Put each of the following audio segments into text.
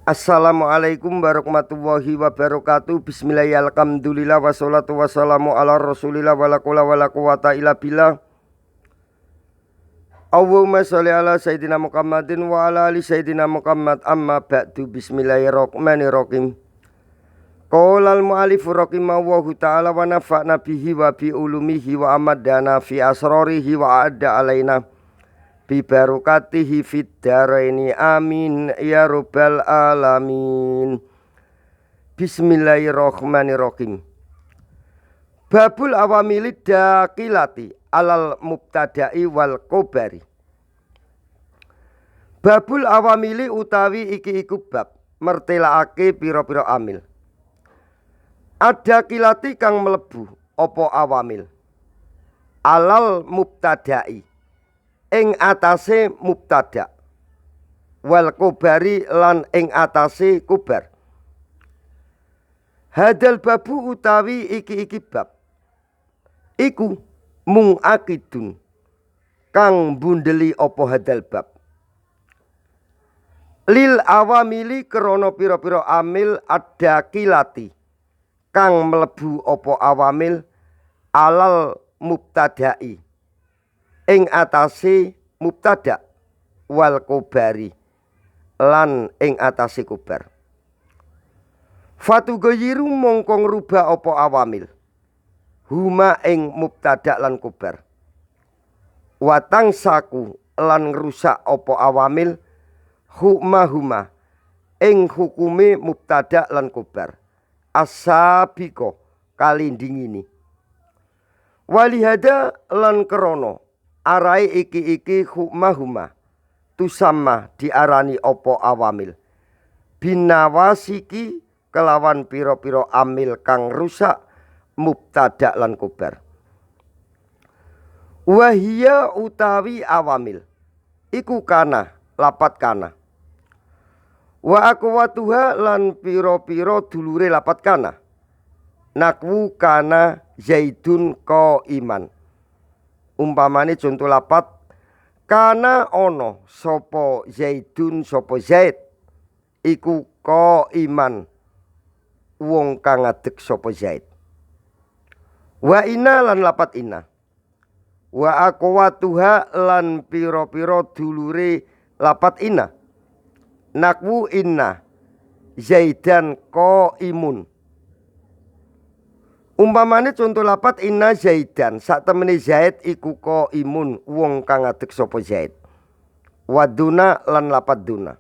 Assalamualaikum warahmatullahi wabarakatuh. Bismillahirrahmanirrahim. Alhamdulillah wassalatu wassalamu ala rasulillah wala quwwata wala quwwata illa billah. Allahumma sholli ala sayyidina Muhammadin wa ala ali sayyidina Muhammad. Amma ba'du. Bismillahirrahmanirrahim. Qala al-mu'allifu rahimahullahu ta'ala wa nafa'na bihi wa bi ulumihi wa amadana fi asrarihi wa a'adda alaina bi barokatihi fid dharaini amin ya rabbal alamin. Bismillahirrahmanirrahim. Babul awamilid daqilati alal mubtada'i wal kobari. Babul awamili utawi iki iku bab mertelaake pira-pira amil. Ada kilati kang mlebu apa awamil alal mubtada'i ing atase mubtada wal kobari lan ing atase kobar. Hadal babu utawi iki bab iku mung akidun kang bundeli apa hadal bab lil awamili krana pira-pira amil ada kilati kang mlebu apa awamil alal mubtada'i ing atase mubtada wal kobari lan ing atase kobar. Fatugayiru mongko ngrubah apa awamil huma ing mubtada lan kobar. Watang saku lan ngrusak apa awamil huma ing hukume mubtada lan kobar. Asabiko kalindingini. Walihada lan krono arai iki huma tusamma diarani opo awamil binawasiki kelawan piro-piro amil kang rusak mubtada lan kobar. Wahia utawi awamil iku kana lapat kana wa akwatuha lan piro-piro dulure lapat kana nakwu kana zaidun ko iman. Umpamane contoh lapat kana ono sopo zaidun sopo zaid iku ko iman wong kang ngadeg sopo zaid. Wa inna lan lapat inna wa akwatuha lan piro-piro dulure lapat inna nakwu inna zaidan ko imun. Umpamane contoh lapat inna zaidan sak temene zaid iku ko imun wong kang ngadeg sapa zaid. Waduna lan lapat duna.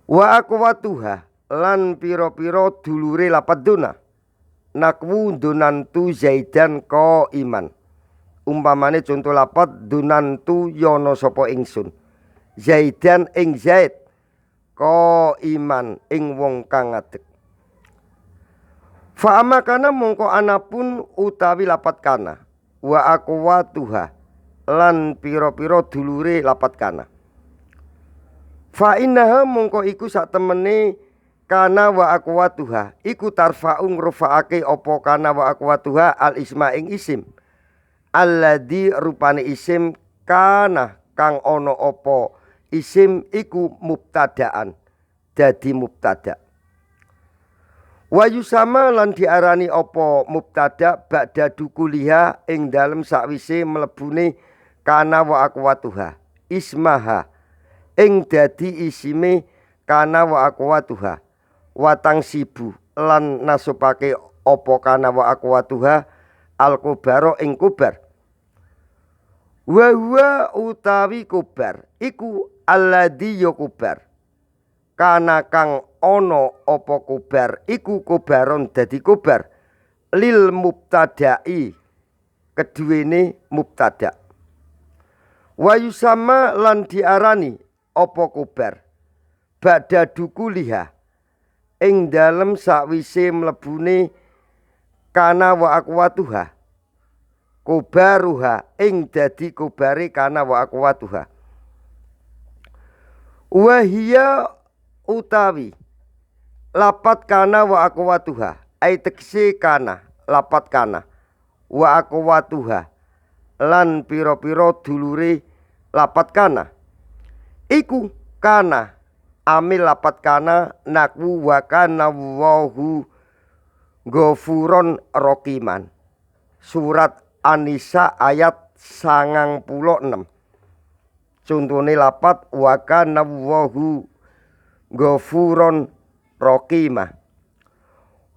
Wa akwatuha lan piro-piro dulure lapat duna. Nakwu dunantu zaidan ko iman. Umpamane contoh lapat dunantu yono sapa ingsun. Zaidan ing zaid ko iman ing wong kang ngadeg. Fa'ama kana mongko anapun utawi lapat kana wa akwatuha lan piro-piro dulure lapat kana. Fa'innaha mongko iku sak temene kana wa akwatuha iku tarfa'u ngrufa'ake opo kana wa akwatuha al isma ing isim alladzi rupane isim kana kang ono opo isim iku mubtadaan dadi mubtada. Wa yusama lan diarani apa mubtada ba'da dukuliha ing dalem sakwise mlebune kana wa akwatuha ismaha ing dadi isime kana wa akwatuha watang sibu lan nasupake apa kana wa akwatuha al kobaro ing kobar. Wa huwa utawi kobar iku alladzi ya kobar kana kang ono opo kobar iku kobaron dadi kobar lil mubtada'i keduwene mubtada. Wa yusama lan diarani opo kobar ba'da dukuliha ing dalem sakwise mlebune kana wa akwatuha kobaruha ing dadi kobare kana wa akwatuha. Wa hiya utawi lapat kana wa akwatuha ai tekse kana lapat kana wa akwatuha lan piro-piro dulure lapat kana iku kana amil lapat kana nakwu wa kana Allahu ghafuron rokiman. Surat An-Nisa ayat 96. Contone lapat wa kana Allahu ghafuron rokimah.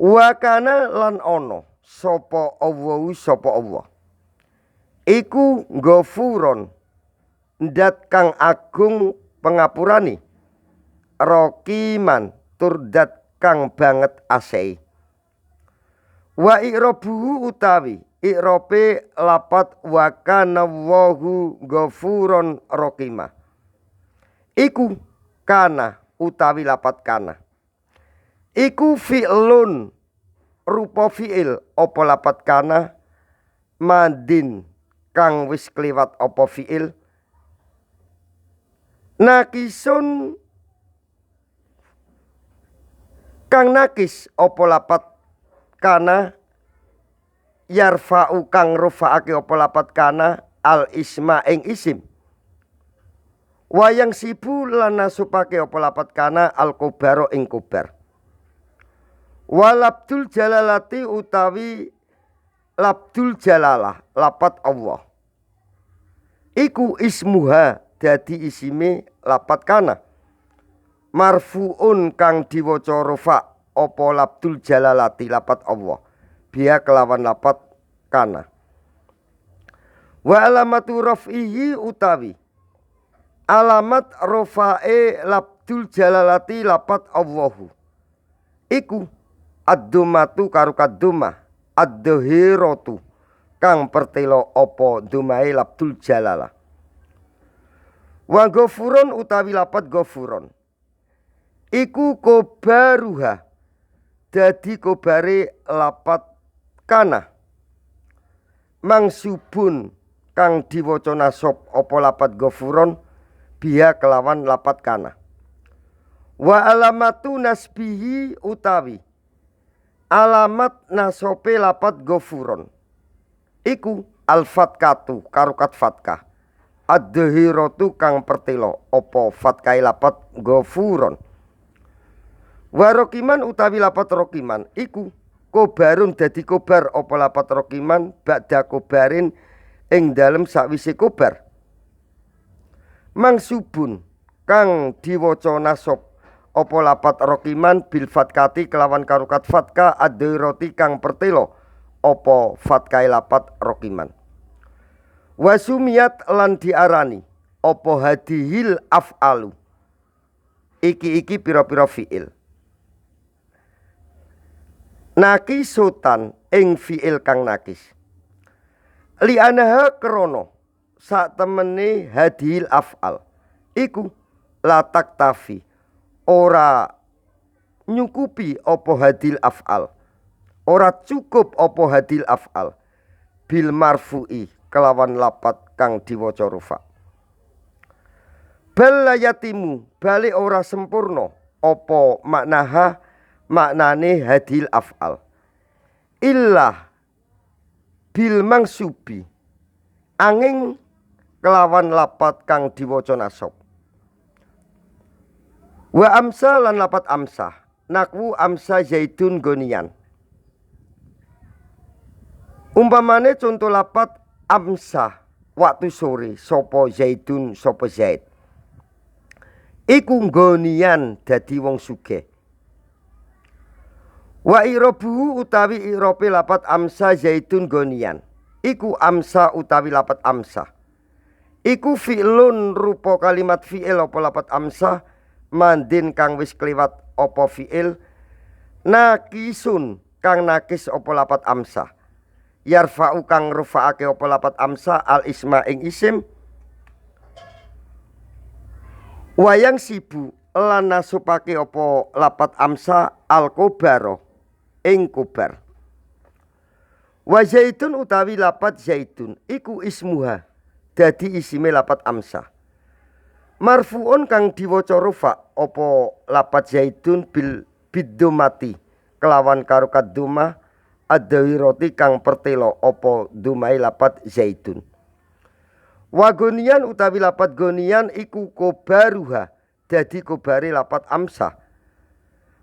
Wa kana lan ono sapa Allahu sapa Allah iku ghafuron ndat kang agung pengapurani rokiman tur dat kang banget asei. Wa i'rabuhu utawi i'rabe lapat wa kana Allahu ghafuron rokimah iku kana utawi lapat kana iku fi'lun rupa fi'il apa lapat kana madin kang wis kliwat apa fi'il nakisun kang nakis apa lapat kana yarfa'u kang rufaake apa lapat kana al isma ing isim wayang sibu lan nasupake apa lapat kana al kobaro ing kobar. Walabdul jalalati utawi labdul jalalah lapat Allah iku ismuha dadi isime lapat kana marfuun kang diwaca rafa apa labdul jalalati lapat Allah biya kelawan lapat kana. Wa alamatu raf'ihi utawi alamat rafae labdul jalalati lapat Allahu iku ad-dumatu karo kadumah ad-dhahiratu kang pertelo apa dumahe labdul jalalah. Wa ghafurun utawi lapat ghafurun iku kobaruha dadi kobare lapat kana mangsubun kang diwaca nasab apa lapat ghafurun biya kelawan lapat kana. Wa alamatu nasbihi utawi alamat nasope lapat ghafurun iku al-fatkatu karo kat fatkah ad-dhahiratu kang pertelo apa fatkai lapat ghafurun. Wa rokiman utawi lapat rokiman iku kobarun dadi kobar apa lapat rokiman ba'da kobarin ing dalem sakwise kobar mangsubun kang diwaca nasab apa lapat rokiman bil fatkati kelawan karukat fatka ad-dhahirati kang pertelo apa fatkai lapat rokiman. Wasumiyat lan diarani apa hadihil af'alu iki pira-pira fi'il nakisotan ing fi'il kang nakis li anaha krono sak temene hadihil af'al iku latak tafi ora nyukupi apa hadil af'al ora cukup apa hadil af'al bil marfu'i kelawan lapat kang diwaca rufa. Bal yatimu bali ora sempurna apa maknaha maknane hadil af'al illa bil mangsubi angin kelawan lapat kang diwaca nasab. Wa amsa lan lapat amsah nakwu amsa zaidun gonian umpamane contoh lapat amsah waktu sore sapa zaidun sapa zaid iku gonian dadi wong sugih. Wa irabuhu utawi irabe lapat amsa zaidun gonian iku amsa utawi lapat amsah iku fi'lun rupa kalimat fi'il apa lapat amsah mandin kang wis kliwat apa fi'il nakisun kang nakis apa lapat amsah yarfa'u kang rufaake apa lapat amsah al isma ing isim wayang sibu lan nasupake apa lapat amsah al kobaro ing kobar. Wa zaitun utawi lapat zaitun iku ismuha dadi isime lapat amsah marfuun kang diwaca rufa apa lapat zaitun bil biddumati kelawan karo kadumah ad-dhahirati kang pertelo apa dumai lapat zaitun. Wa gonian utawi lapat gonian iku kobaruha dadi kobare lapat amsah.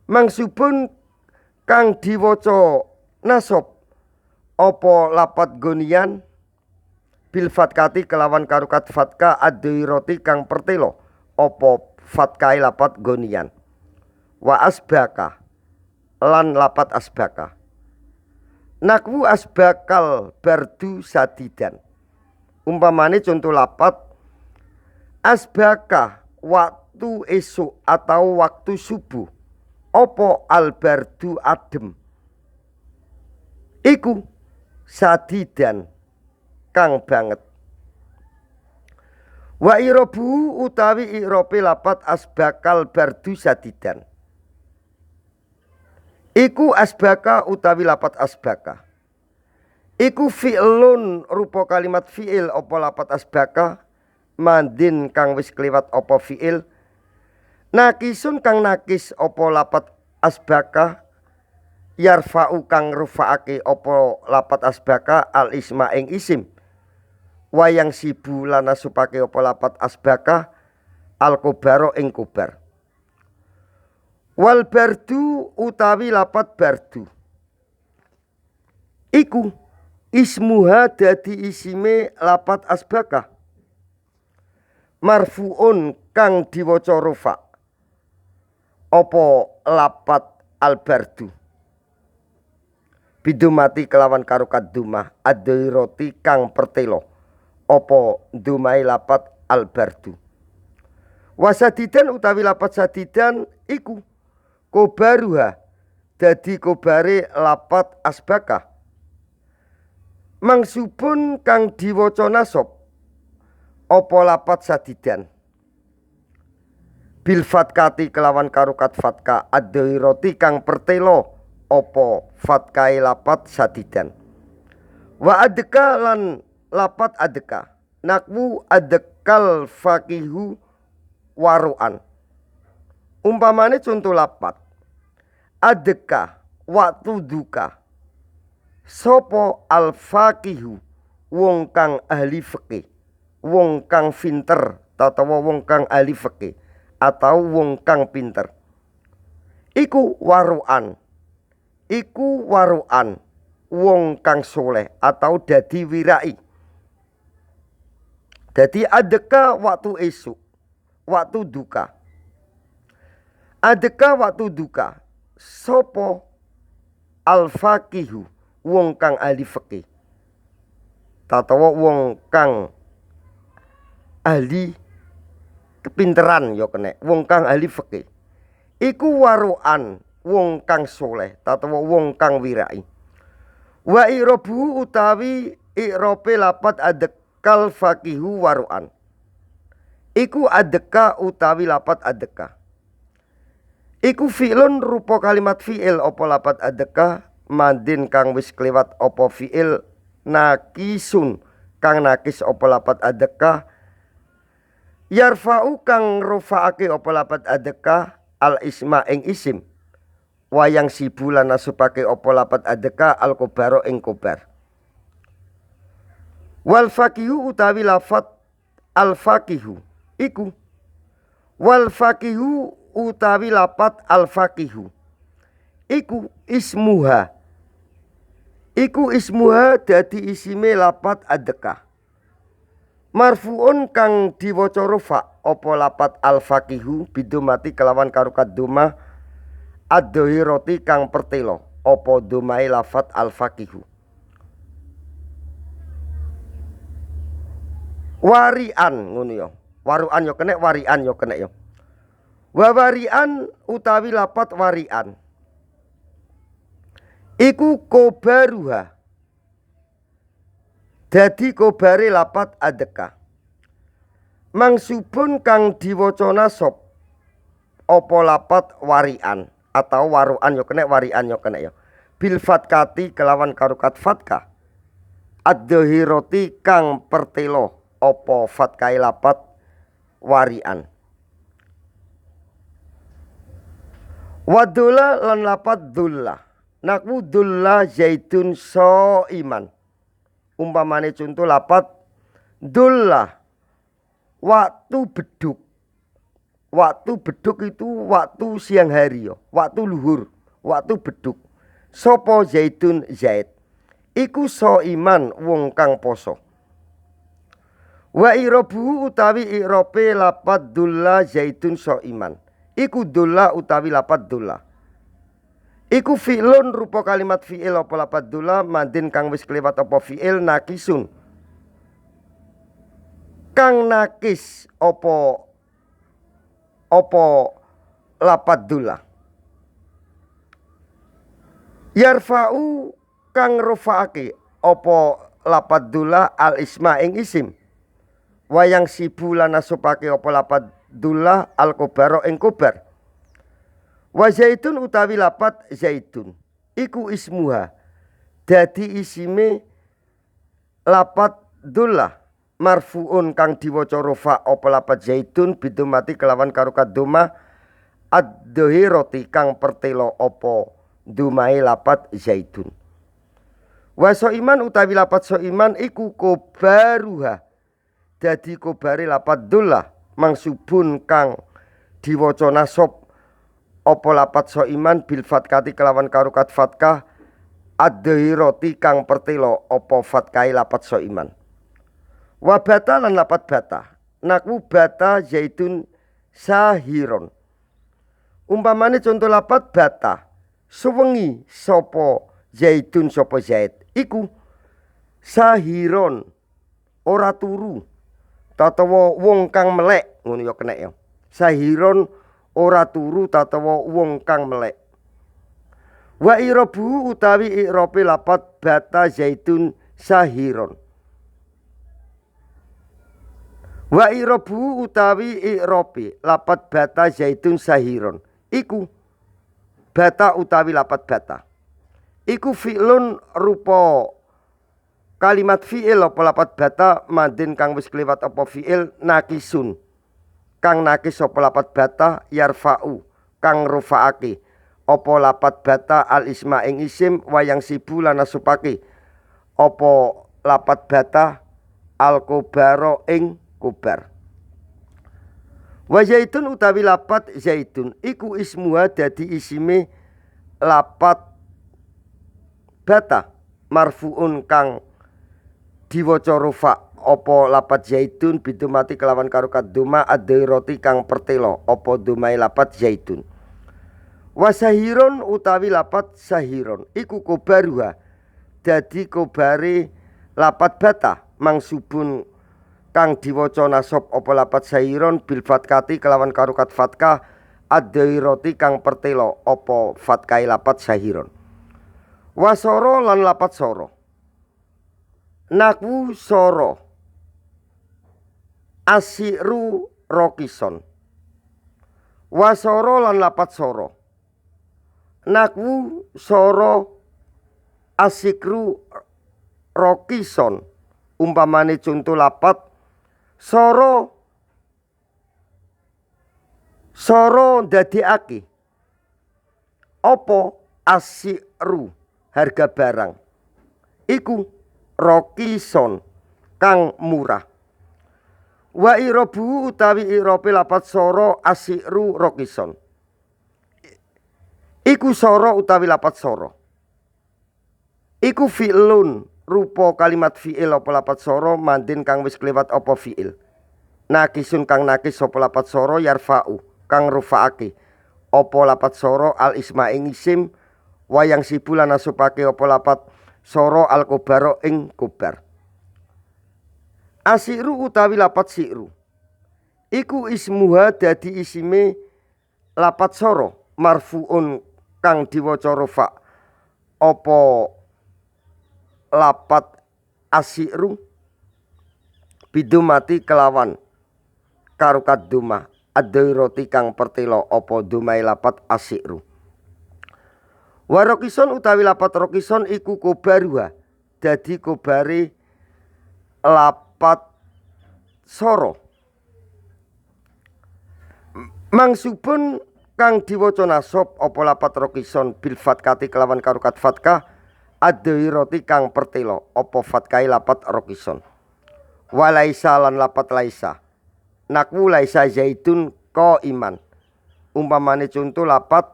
Mangsubun kang diwaca nasab apa lapat gonian bil fatkati kelawan karukat fatka ad-dhairati kang pertelo apa fatkai lapat gonian. Wa asbaka lan lapat asbaka. Nakwu asbakal bardu sadidan. Umpamane contoh lapat asbaka waktu esuk atau waktu subuh. Opo albardu adem. Iku sadidan kang banget. Wa irobu utawi irope lapat asbakal bardu sadidan. Iku asbaka utawi lapat asbaka. Iku fi'lun rupa kalimat fi'il apa lapat asbaka mandin kang wis kliwat apa fi'il. Nakisun kang nakis apa lapat asbaka yarfa'u kang rufaake apa lapat asbaka al isma ing isim. Wayang sibu lan nasupake apa lapat asbaka al kobaro ing kobar. Wal bardu utawi lapat bardu iku ismuha dadi isime lapat asbaka marfuun kang diwaca rufa apa lapat al bardu bidumati kelawan karukat dumah ad-dhairati kang pertelo apa dumai lapat al bardu. Wasadidan utawi lapat sadidan iku kobaruha dadi kobare lapat asbaka mangsubun kang diwaca nasab apa lapat sadidan bil fatkati kelawan karukat fatka ad-dhairati kang pertelo apa fatkai lapat sadidan. Wa adka lan lapat adka nakwu adkal faqihu waru'an. Umpamane contoh lapat adka waktu duka sopo al faqihu wong kang ahli fikih, wong kang pinter atau wong kang ahli fikih atau wong kang pinter. Iku waru'an wong kang soleh atau dadi wirai. Dadi adka waktu esuk, waktu duka. Adka waktu duka sopo al faqihu wong kang ahli fikih tatawa wong kang ahli kepinteran ya kena wong kang ahli fikih iku waru'an wong kang soleh tatawa wong kang wirai. Wa irobu utawi irope lapat adkal faqihu waru'an iku adka utawi lapat adka iku fi'lun rupa kalimat fi'il apa lapat adka mandin kang wis kliwat apa fi'il nakisun kang nakis apa lapat adka yarfa'u kang rufaake apa lapat adka al isma ing isim wayang sibulan nasupake apa lapat adka al kobaro ing kobar. Wal faqihu utawi lafat al faqihu iku wal faqihu utawi lapat al faqihu iku ismuha dadi isime lapat adka marfuun kang diwaca rufa apa lapat al faqihu bidumati kelawan karukat dumah ad-dhairati kang pertelo apa dumai lafat al faqihu. Warian ngono ya, waruan yo kena, warian yo kena yo. Wa warian utawi lapat warian iku kobaruha dadi kobare lapat adka mangsubun kang diwaca nasab apa lapat warian atau waruan yo kena, warian yo kena yo bil fatkati kelawan karukat fatka ad-dhairati kang pertelo apa fatkai lapat warian. Wadola lan lapat dulla nakwu dulla zaitun so iman. Umpamane contoh lapat dulla waktu beduk Waktu beduk itu waktu siang hari ya, waktu luhur, waktu beduk. Sopo Zaidun Zaid iku so iman wong kang poso. Wa irobu utawi irope lapat dulla Zaidun so iman iku dulla utawi lapat dulla iku fi'lun rupa kalimat fi'il apa lapat dulla mandin kang wis kliwat apa fi'il nakisun kang nakis apa lapat dulla yarfa'u kang rufa'ake apa lapat dulla al isma ing isim wayang sibu lan nasupake apa lapat dulla al kobaro ing kobar. Wa zaitun utawi lapat zaitun iku ismuha dadi isime lapat dulla marfuun kang diwaca rafa apa lapat zaitun bidumati kelawan karo kadoma ad-dhahirati kang pertelo apa dumae lapat zaitun. Wa soiman utawi lapat soiman iku kobaruha dadi kobare lapat dulla mangsubun kang diwaca nasab apa lapat soiman bil fatkati kelawan karo kat fatkah ad-dhahirati kang pertelo apa fatkai lapat soiman. Wa bata lan lapat bata naku bata zaitun sahiron umpamane contoh lapat bata suwengi sapa zaitun sapa zait iku sahiron ora turu tatawa wong kang melek ngono ya kenek ya. Sahiron ora turu tatawa wong kang melek. Wa irabu utawi irabe lapat bata zaitun sahiron. Wa irabu utawi irabe lapat bata zaitun sahiron. Iku bata utawi lapat bata. Iku fi'lun rupa kalimat fi'il apa lapat bata mandin kang wis kliwat apa fi'il nakisun kang nakis apa lapat bata yarfa'u kang rufaake apa lapat bata al isma ing isim wayang sibu lan nasupake apa lapat bata al kobaro ing kobar. Wa zaitun utawi lapat zaitun iku ismuha dadi isime lapat bata marfuun kang diwaca rufa apa lapat zaitun bidumati kelawan karo kaduma ad-dhairati kang pertelo apa dumae lapat zaitun. Wa sahiron utawi lapat sahiron iku kobaruha dadi kobare lapat bata mangsubun kang diwaca nasab apa lapat sahiron bil fatkati kelawan karo kat fatkah ad-dhairati kang pertelo apa fatkai lapat sahiron. Wa soro lan lapat soro naku soro asiru rokison. Wasoro lan lapat soro naku soro asikru rokison umpamane contoh lapat soro ndadekake apa asiru harga barang iku rokison kang murah. Wa irobu utawi irobe lapat soro asiru rokison iku soro utawi lapat soro iku fi'lun rupa kalimat fi'il apa lapat soro mandin kang wis kliwat apa fi'il nakisun kang nakis apa lapat soro yarfa'u kang rufaake apa lapat soro al isma ing isim wayang sibu lan nasupake apa lapat soro al kobaro ing kobar. Asiru utawi lapat siru iku ismuha dadi isime lapat soro marfuun kang diwaca rafa apa lapat asiru bidumati kelawan karo kaduma ad-dhairati kang pertelo apa dumae lapat asiru. Wa rokison utawi lapat rokison iku kobaruha dadi kobare lapat soro mangsubun kang diwaca nasab apa lapat rokison bil fatkati kelawan karo kat fatkah ad-dhairati kang pertelo apa fatkai lapat rokison. Wa laisa lan lapat laisa naku laisa zaitun ko iman. Umpamane contoh lapat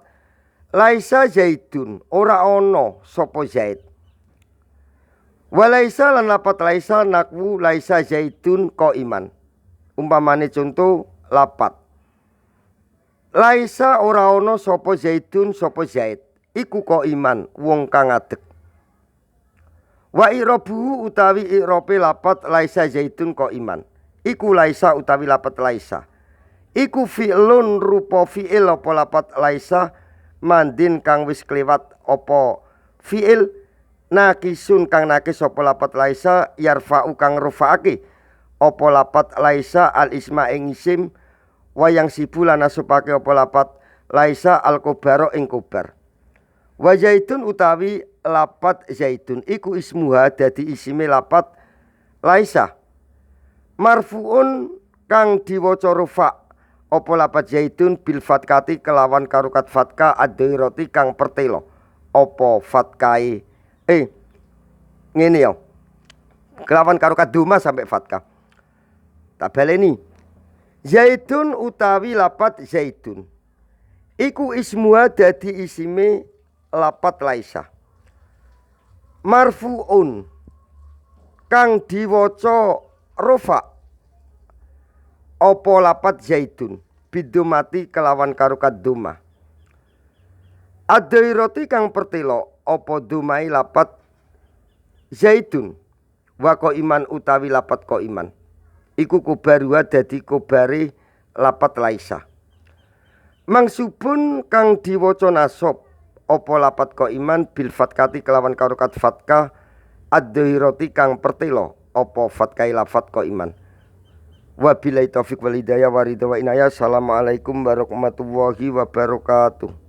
laisa zaidun, ora ono sapa Zaid. Walaisa lan lapat laisa nakwu laisa zaidun ko iman. Umpamane contoh lapat laisa ora ono sapa zaidun sapa Zaid, iku ko iman wong kang ngadeg. Wa irabu utawi irabe lapat laisa zaidun ko iman, iku laisa utawi lapat laisa iku fi'lun rupa fi'il apa lapat laisa mandin kang wis kliwat apa fi'il nakisun kang nakis apa lapat laisa yarfa'u kang rufaake apa lapat laisa al isma ing isim wayang sibulan nasupake apa lapat laisa al kobaro ing kobar. Wa zaitun utawi lapat zaitun iku ismuha dadi isime lapat laisa marfuun kang diwaca rufa apa lapat zaitun bil fatkati kelawan karukat fatka ad-dhairati kang pertelo apa fatkai ngene ya kelawan karukat duma sampai fatka. Tak baleni zaitun utawi lapat zaitun iku ismuha dadi isime lapat laisa marfuun kang diwaca rufa apa lapat zaitun bidumati kelawan karukat duma ad-dhairati kang pertelo apa dumai lapat zaitun wa ko iman utawi lapat ko iman iku kobaruha dadi kobare lapat laisa mangsubun kang diwaca nasab apa lapat ko iman bil fatkati kelawan karukat fatka ad-dhairati kang pertelo apa fatkai lafat ko iman. Wabillahi taufiq wal hidayah wa ridha wa inayah. Assalamualaikum warahmatullahi wabarakatuh.